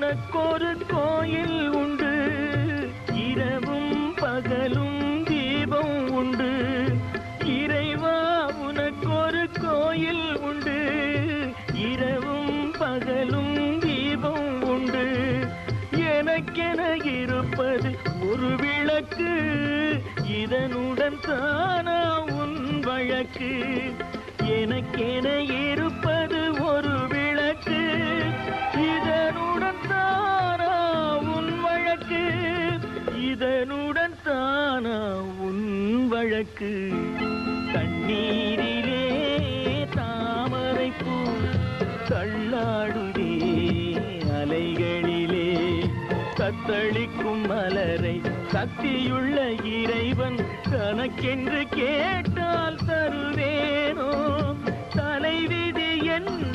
உனக்கொரு கோயில் உண்டு, இரவும் பகலும் தீபம் உண்டு. இறைவா உனக்கொரு கோயில் உண்டு, இரவும் பகலும் தீபம் உண்டு. எனக்கென இருப்பது ஒரு விளக்கு, இதனுடன் தானா உன் வழக்கு. எனக்கென இருப்பது ஒரு விளக்கு, இதனுடன் தானா உன் வழக்கு. இதனுடன் தானா உன் வழக்கு. தண்ணீரிலே தாமரைப்பூ தள்ளாடுதே அலைகளிலே. தத்தளிக்கும் மலரை சக்தியுள்ள இறைவன் தனக்கென்று கேட்டால் தருவேனோ? தலைவிதி என்ன